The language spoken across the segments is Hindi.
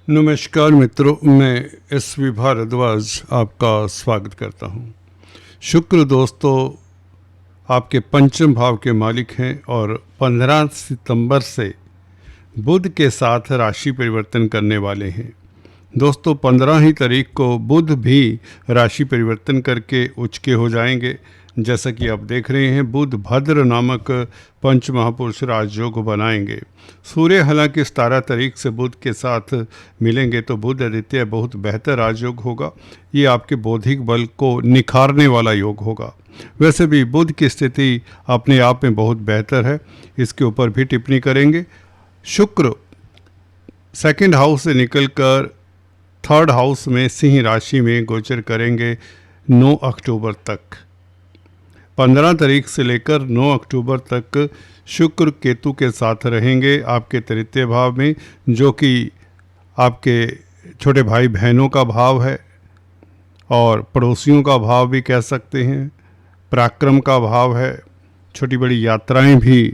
नमस्कार मित्रों, मैं SV भारद्वाज आपका स्वागत करता हूँ। शुक्र दोस्तों आपके पंचम भाव के मालिक हैं और 15 सितंबर से बुध के साथ राशि परिवर्तन करने वाले हैं। दोस्तों 15 ही तारीख को बुध भी राशि परिवर्तन करके उच्च के हो जाएंगे। जैसा कि आप देख रहे हैं, बुध भद्र नामक पंच महापुरुष राजयोग बनाएंगे। सूर्य हालांकि 17 तारीख से बुध के साथ मिलेंगे तो बुध आदित्य बहुत बेहतर राजयोग होगा। ये आपके बौद्धिक बल को निखारने वाला योग होगा। वैसे भी बुध की स्थिति अपने आप में बहुत बेहतर है, इसके ऊपर भी टिप्पणी करेंगे। शुक्र सेकंड हाउस से निकलकर थर्ड हाउस में सिंह राशि में गोचर करेंगे 9 अक्टूबर तक। 15 तारीख से लेकर 9 अक्टूबर तक शुक्र केतु के साथ रहेंगे आपके तृतीय भाव में, जो कि आपके छोटे भाई बहनों का भाव है और पड़ोसियों का भाव भी कह सकते हैं। पराक्रम का भाव है। छोटी बड़ी यात्राएं भी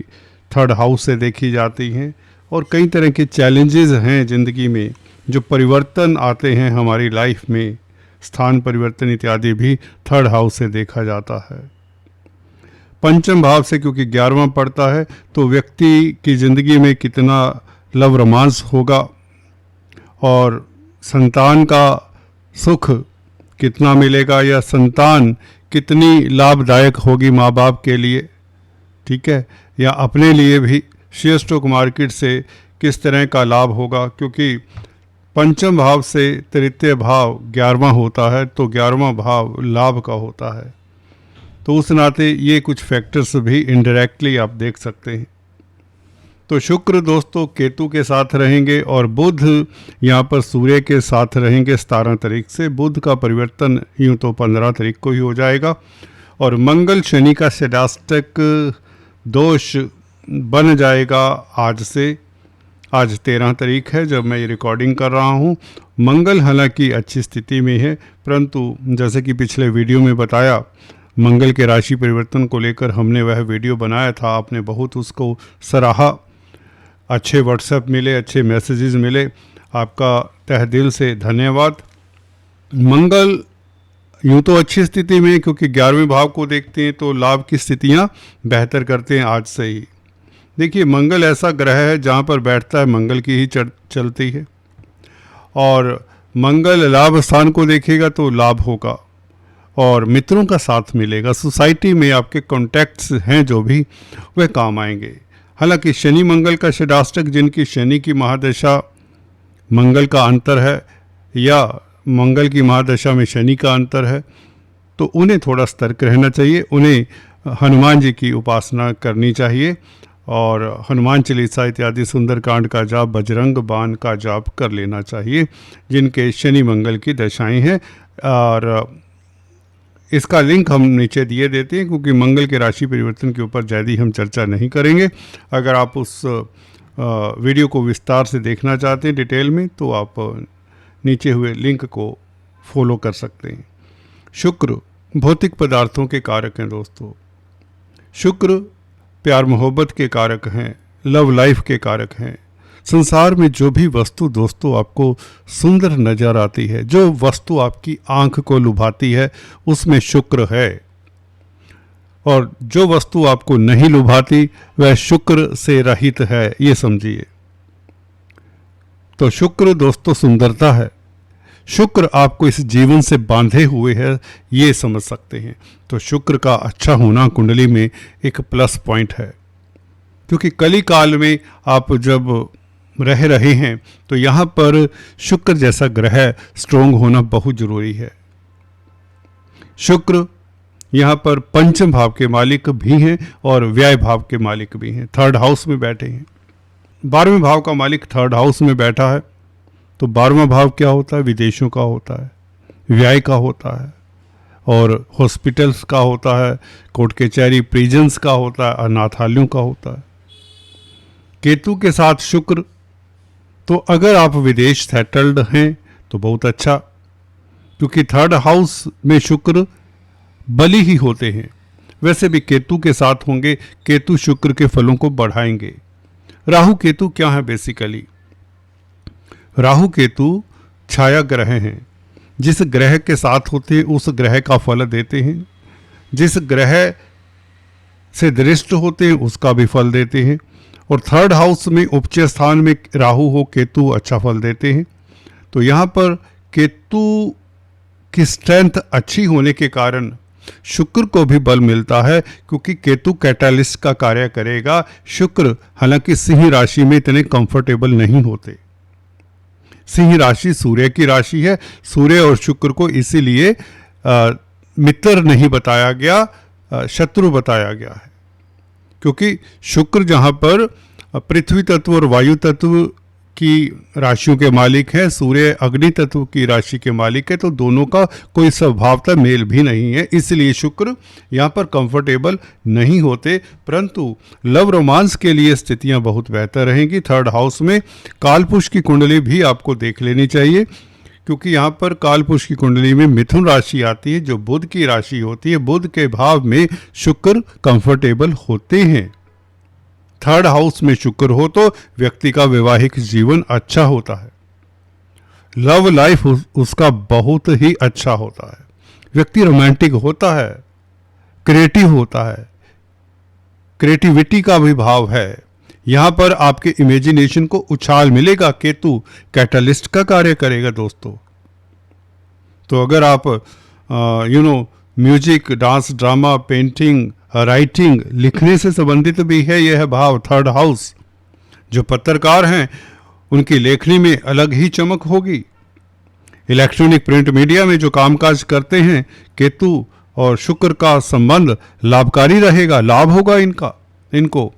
थर्ड हाउस से देखी जाती हैं और कई तरह के चैलेंजेस हैं ज़िंदगी में, जो परिवर्तन आते हैं हमारी लाइफ में, स्थान परिवर्तन इत्यादि भी थर्ड हाउस से देखा जाता है। पंचम भाव से क्योंकि 11वां पड़ता है तो व्यक्ति की ज़िंदगी में कितना लव रोमांस होगा और संतान का सुख कितना मिलेगा या संतान कितनी लाभदायक होगी माँ बाप के लिए, ठीक है, या अपने लिए भी शेयर स्टॉक मार्केट से किस तरह का लाभ होगा, क्योंकि पंचम भाव से तृतीय भाव 11वां होता है तो 11वां भाव लाभ का होता है। तो उस नाते ये कुछ फैक्टर्स भी इनडायरेक्टली आप देख सकते हैं। तो शुक्र दोस्तों केतु के साथ रहेंगे और बुध यहाँ पर सूर्य के साथ रहेंगे 17 तारीख से। बुध का परिवर्तन यूँ तो 15 तारीख को ही हो जाएगा और मंगल शनि का षडाष्टक दोष बन जाएगा आज से। आज 13 तारीख है जब मैं ये रिकॉर्डिंग कर रहा हूँ। मंगल हालांकि अच्छी स्थिति में है, परंतु जैसे कि पिछले वीडियो में बताया, मंगल के राशि परिवर्तन को लेकर हमने वह वीडियो बनाया था, आपने बहुत उसको सराहा, अच्छे व्हाट्सएप मिले, अच्छे मैसेजेस मिले, आपका तहे दिल से धन्यवाद। मंगल यूँ तो अच्छी स्थिति में, क्योंकि 11वें भाव को देखते हैं तो लाभ की स्थितियाँ बेहतर करते हैं आज से ही। देखिए मंगल ऐसा ग्रह है जहाँ पर बैठता है मंगल की ही चलती है और मंगल लाभ स्थान को देखेगा तो लाभ होगा और मित्रों का साथ मिलेगा। सोसाइटी में आपके कॉन्टैक्ट्स हैं जो भी, वह काम आएंगे। हालांकि शनि मंगल का षडाष्टक, जिनकी शनि की महादशा मंगल का अंतर है या मंगल की महादशा में शनि का अंतर है, तो उन्हें थोड़ा सतर्क रहना चाहिए। उन्हें हनुमान जी की उपासना करनी चाहिए और हनुमान चालीसा इत्यादि सुंदरकांड का जाप, बजरंग बाण का जाप कर लेना चाहिए जिनके शनि मंगल की दशाएं हैं। और इसका लिंक हम नीचे दिए देते हैं, क्योंकि मंगल के राशि परिवर्तन के ऊपर ज़्यादा हम चर्चा नहीं करेंगे। अगर आप उस वीडियो को विस्तार से देखना चाहते हैं डिटेल में, तो आप नीचे हुए लिंक को फॉलो कर सकते हैं। शुक्र भौतिक पदार्थों के कारक हैं दोस्तों। शुक्र प्यार मोहब्बत के कारक हैं, लव लाइफ के कारक हैं। संसार में जो भी वस्तु दोस्तों आपको सुंदर नज़र आती है, जो वस्तु आपकी आंख को लुभाती है, उसमें शुक्र है। और जो वस्तु आपको नहीं लुभाती वह शुक्र से रहित है, ये समझिए। तो शुक्र दोस्तों सुंदरता है। शुक्र आपको इस जीवन से बांधे हुए है, ये समझ सकते हैं। तो शुक्र का अच्छा होना कुंडली में एक प्लस पॉइंट है, क्योंकि कली काल में आप जब रह रहे हैं तो यहाँ पर शुक्र जैसा ग्रह स्ट्रोंग होना बहुत ज़रूरी है। शुक्र यहाँ पर पंचम भाव के मालिक भी हैं और व्यय भाव के मालिक भी हैं, थर्ड हाउस में बैठे हैं। 12वें भाव का मालिक थर्ड हाउस में बैठा है, तो 12वां भाव क्या होता है? विदेशों का होता है, व्यय का होता है और हॉस्पिटल्स का होता है, कोर्ट कचहरी प्रिजन्स का होता है, अनाथालयों का होता है। केतु के साथ शुक्र, तो अगर आप विदेश सेटल्ड हैं तो बहुत अच्छा, क्योंकि थर्ड हाउस में शुक्र बली ही होते हैं। वैसे भी केतु के साथ होंगे, केतु शुक्र के फलों को बढ़ाएंगे। राहु केतु क्या है बेसिकली? राहु केतु छाया ग्रह हैं, जिस ग्रह के साथ होते हैं उस ग्रह का फल देते हैं, जिस ग्रह से दृष्ट होते हैं उसका भी फल देते हैं। और थर्ड हाउस में उच्च स्थान में राहु हो केतु अच्छा फल देते हैं। तो यहाँ पर केतु की स्ट्रेंथ अच्छी होने के कारण शुक्र को भी बल मिलता है, क्योंकि केतु कैटालिस्ट का कार्य करेगा। शुक्र हालांकि सिंह राशि में इतने कंफर्टेबल नहीं होते। सिंह राशि सूर्य की राशि है, सूर्य और शुक्र को इसीलिए मित्र नहीं बताया गया, शत्रु बताया गया है, क्योंकि शुक्र जहाँ पर पृथ्वी तत्व और वायु तत्व की राशियों के मालिक है, सूर्य अग्नि तत्व की राशि के मालिक है, तो दोनों का कोई स्वभावतः मेल भी नहीं है, इसलिए शुक्र यहाँ पर कंफर्टेबल नहीं होते। परंतु लव रोमांस के लिए स्थितियाँ बहुत बेहतर रहेंगी। थर्ड हाउस में कालपुरुष की कुंडली भी आपको देख लेनी चाहिए, क्योंकि यहाँ पर कालपुरुष की कुंडली में मिथुन राशि आती है जो बुध की राशि होती है। बुध के भाव में शुक्र कंफर्टेबल होते हैं। थर्ड हाउस में शुक्र हो तो व्यक्ति का वैवाहिक जीवन अच्छा होता है, लव लाइफ उसका बहुत ही अच्छा होता है, व्यक्ति रोमांटिक होता है, क्रिएटिव होता है, क्रिएटिविटी का भी भाव है। यहाँ पर आपके इमेजिनेशन को उछाल मिलेगा। केतु कैटलिस्ट का कार्य करेगा दोस्तों। तो अगर आप music, dance, drama, painting, writing, लिखने से संबंधित भी है यह भाव थर्ड हाउस, जो पत्रकार हैं उनकी लेखनी में अलग ही चमक होगी। इलेक्ट्रॉनिक प्रिंट मीडिया में जो कामकाज करते हैं, केतु और शुक्र का संबंध लाभकारी रहेगा, लाभ होगा इनको।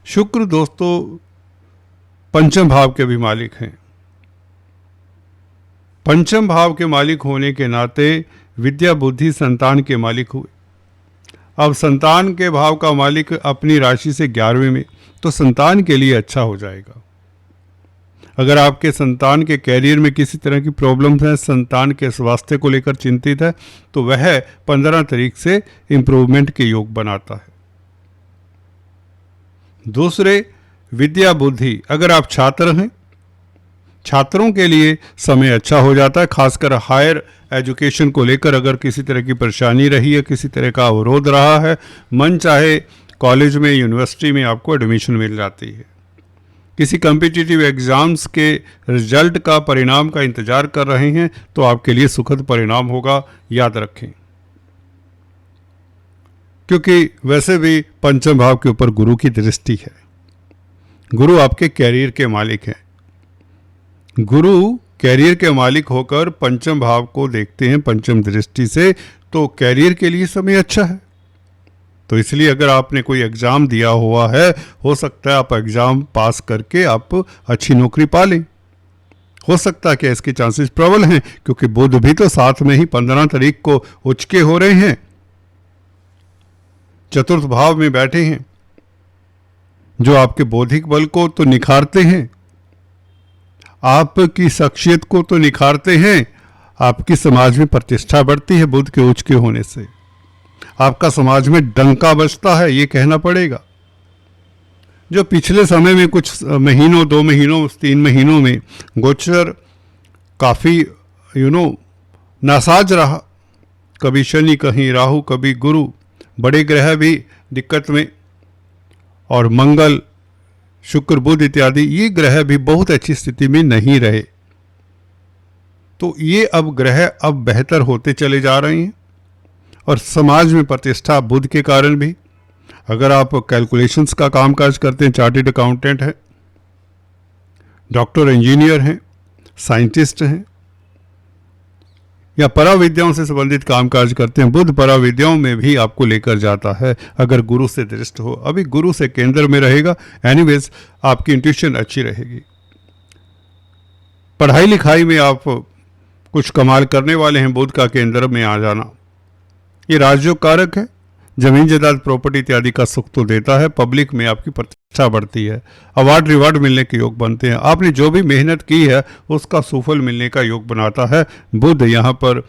शुक्र दोस्तों पंचम भाव के भी मालिक हैं। पंचम भाव के मालिक होने के नाते विद्या, बुद्धि, संतान के मालिक हुए। अब संतान के भाव का मालिक अपनी राशि से 11वें में, तो संतान के लिए अच्छा हो जाएगा। अगर आपके संतान के कैरियर में किसी तरह की प्रॉब्लम्स हैं, संतान के स्वास्थ्य को लेकर चिंतित है, तो वह 15 तारीख से इम्प्रूवमेंट के योग बनाता है। दूसरे, विद्या, बुद्धि, अगर आप छात्र हैं, छात्रों के लिए समय अच्छा हो जाता है। खासकर हायर एजुकेशन को लेकर अगर किसी तरह की परेशानी रही है, किसी तरह का अवरोध रहा है, मन चाहे कॉलेज में, यूनिवर्सिटी में आपको एडमिशन मिल जाती है। किसी कॉम्पिटिटिव एग्जाम्स के रिजल्ट का, परिणाम का इंतजार कर रहे हैं, तो आपके लिए सुखद परिणाम होगा, याद रखें। क्योंकि वैसे भी पंचम भाव के ऊपर गुरु की दृष्टि है। गुरु आपके कैरियर के मालिक हैं। गुरु कैरियर के मालिक होकर पंचम भाव को देखते हैं पंचम दृष्टि से, तो कैरियर के लिए समय अच्छा है। तो इसलिए अगर आपने कोई एग्ज़ाम दिया हुआ है, हो सकता है आप एग्ज़ाम पास करके आप अच्छी नौकरी पा लें। हो सकता है कि इसके चांसेस प्रबल हैं, क्योंकि बुध भी तो साथ में ही 15 तारीख को उचके हो रहे हैं, चतुर्थ भाव में बैठे हैं, जो आपके बौद्धिक बल को तो निखारते हैं, आपकी शख्सियत को तो निखारते हैं, आपकी समाज में प्रतिष्ठा बढ़ती है बुध के उच्च के होने से, आपका समाज में डंका बजता है, ये कहना पड़ेगा। जो पिछले समय में कुछ महीनों, 2 महीनों, 3 महीनों में गोचर काफ़ी नासाज रहा, कभी शनि, कहीं राहु, कभी गुरु, बड़े ग्रह भी दिक्कत में, और मंगल, शुक्र, बुध इत्यादि ये ग्रह भी बहुत अच्छी स्थिति में नहीं रहे। तो ये अब ग्रह अब बेहतर होते चले जा रहे हैं, और समाज में प्रतिष्ठा बुध के कारण भी। अगर आप कैलकुलेशंस का कामकाज करते हैं, चार्टेड अकाउंटेंट हैं, डॉक्टर, इंजीनियर हैं, साइंटिस्ट हैं, या पराविद्याओं से संबंधित कामकाज करते हैं, बुध पराविद्याओं में भी आपको लेकर जाता है अगर गुरु से दृष्ट हो। अभी गुरु से केंद्र में रहेगा, एनीवेज आपकी इंट्यूशन अच्छी रहेगी। पढ़ाई लिखाई में आप कुछ कमाल करने वाले हैं, बुध का केंद्र में आ जाना ये राजयोग कारक है। जमीन जायदाद, प्रॉपर्टी इत्यादि का सुख तो देता है, पब्लिक में आपकी प्रतिष्ठा बढ़ती है, अवार्ड रिवार्ड मिलने के योग बनते हैं, आपने जो भी मेहनत की है उसका सुफल मिलने का योग बनाता है बुध। यहाँ पर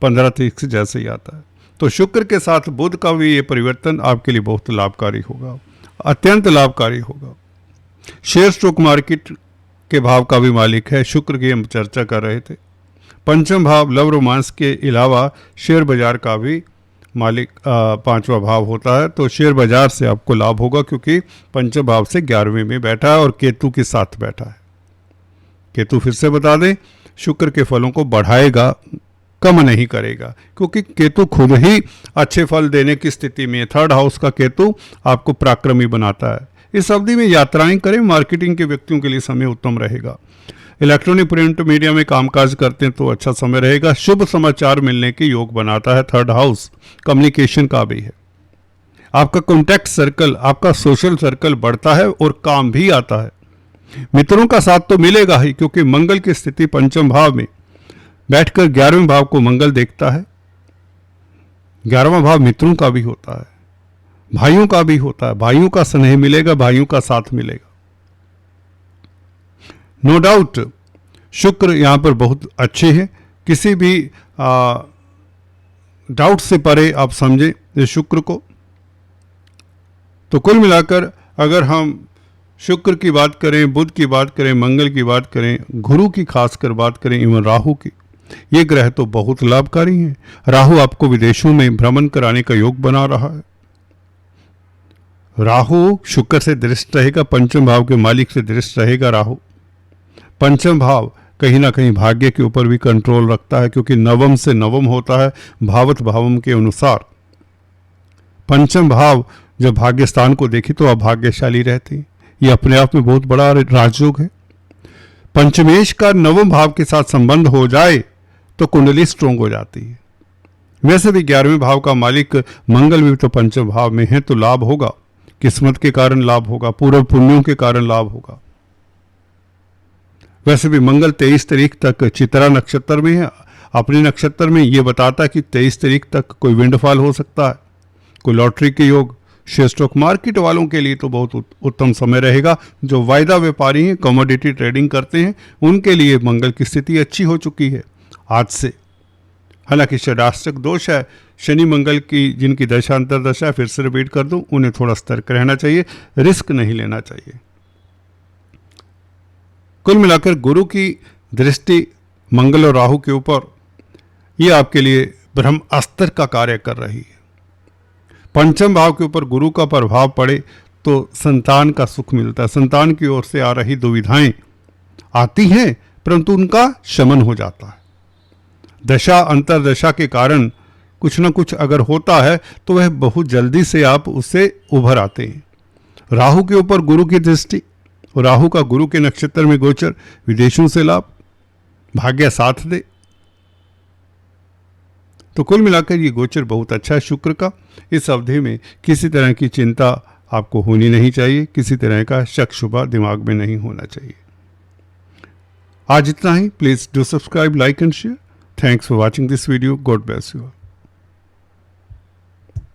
15 तारीख से जैसे ही आता है, तो शुक्र के साथ बुध का भी ये परिवर्तन आपके लिए बहुत लाभकारी होगा, अत्यंत लाभकारी होगा। शेयर, स्टॉक मार्केट के भाव का भी मालिक है। शुक्र की हम चर्चा कर रहे थे। पंचम भाव लव रोमांस के अलावा शेयर बाजार का भी मालिक पांचवा भाव होता है। तो शेयर बाजार से आपको लाभ होगा क्योंकि पंचम भाव से 11वें में बैठा है और केतु के साथ बैठा है। केतु फिर से बता दें, शुक्र के फलों को बढ़ाएगा, कम नहीं करेगा, क्योंकि केतु खुद ही अच्छे फल देने की स्थिति में है। थर्ड हाउस का केतु आपको पराक्रमी बनाता है। इस अवधि में यात्राएं करें। मार्केटिंग के व्यक्तियों के लिए समय उत्तम रहेगा। इलेक्ट्रॉनिक प्रिंट मीडिया में कामकाज करते हैं तो अच्छा समय रहेगा। शुभ समाचार मिलने के योग बनाता है। थर्ड हाउस कम्युनिकेशन का भी है। आपका कॉन्टैक्ट सर्कल, आपका सोशल सर्कल बढ़ता है और काम भी आता है। मित्रों का साथ तो मिलेगा ही, क्योंकि मंगल की स्थिति पंचम भाव में बैठकर 11वें भाव को मंगल देखता है। 11वां भाव मित्रों का भी होता है, भाइयों का भी होता है। भाइयों का स्नेह मिलेगा, भाइयों का साथ मिलेगा। नो डाउट शुक्र यहां पर बहुत अच्छे हैं। किसी भी डाउट से परे आप समझें इस शुक्र को। तो कुल मिलाकर अगर हम शुक्र की बात करें, बुध की बात करें, मंगल की बात करें, गुरु की खासकर बात करें, एवं राहु की, ये ग्रह तो बहुत लाभकारी हैं। राहु आपको विदेशों में भ्रमण कराने का योग बना रहा है। राहु शुक्र से दृष्ट रहेगा, पंचम भाव के मालिक से दृष्ट रहेगा राहु। पंचम भाव कहीं ना कहीं भाग्य के ऊपर भी कंट्रोल रखता है, क्योंकि नवम से नवम होता है भावत भावम के अनुसार। पंचम भाव जब भाग्य स्थान को देखी तो आप भाग्यशाली रहते हैं। ये अपने आप में बहुत बड़ा राजयोग है। पंचमेश का नवम भाव के साथ संबंध हो जाए तो कुंडली स्ट्रोंग हो जाती है। वैसे भी 11वें भाव का मालिक मंगल भी तो पंचम भाव में है, तो लाभ होगा। किस्मत के कारण लाभ होगा, पूर्व पुण्यों के कारण लाभ होगा। वैसे भी मंगल 23 तारीख तक चित्रा नक्षत्र में है। अपने नक्षत्र में ये बताता है कि 23 तारीख तक कोई विंडफॉल हो सकता है, कोई लॉटरी के योग। शेयर स्टॉक मार्केट वालों के लिए तो बहुत उत्तम समय रहेगा। जो वायदा व्यापारी हैं, कमोडिटी ट्रेडिंग करते हैं, उनके लिए मंगल की स्थिति अच्छी हो चुकी है आज से। हालांकि षडाष्टक दोष है, शनि मंगल की जिनकी दशा अंतर्दशा, फिर से रिपीट कर दूं, उन्हें थोड़ा सतर्क रहना चाहिए, रिस्क नहीं लेना चाहिए। कुल मिलाकर गुरु की दृष्टि मंगल और राहु के ऊपर, ये आपके लिए ब्रह्म अस्त्र का कार्य कर रही है। पंचम भाव के ऊपर गुरु का प्रभाव पड़े तो संतान का सुख मिलता है। संतान की ओर से आ रही दुविधाएं आती हैं, परंतु उनका शमन हो जाता है। दशा अंतर्दशा के कारण कुछ न कुछ अगर होता है तो वह बहुत जल्दी से आप उससे उभर आते हैं। राहु के ऊपर गुरु की दृष्टि, और राहु का गुरु के नक्षत्र में गोचर, विदेशों से लाभ, भाग्य साथ दे। तो कुल मिलाकर ये गोचर बहुत अच्छा है शुक्र का। इस अवधि में किसी तरह की चिंता आपको होनी नहीं चाहिए, किसी तरह का शक शुबा दिमाग में नहीं होना चाहिए। आज इतना ही। Please do subscribe, like and share. Thanks for watching this video. God bless you.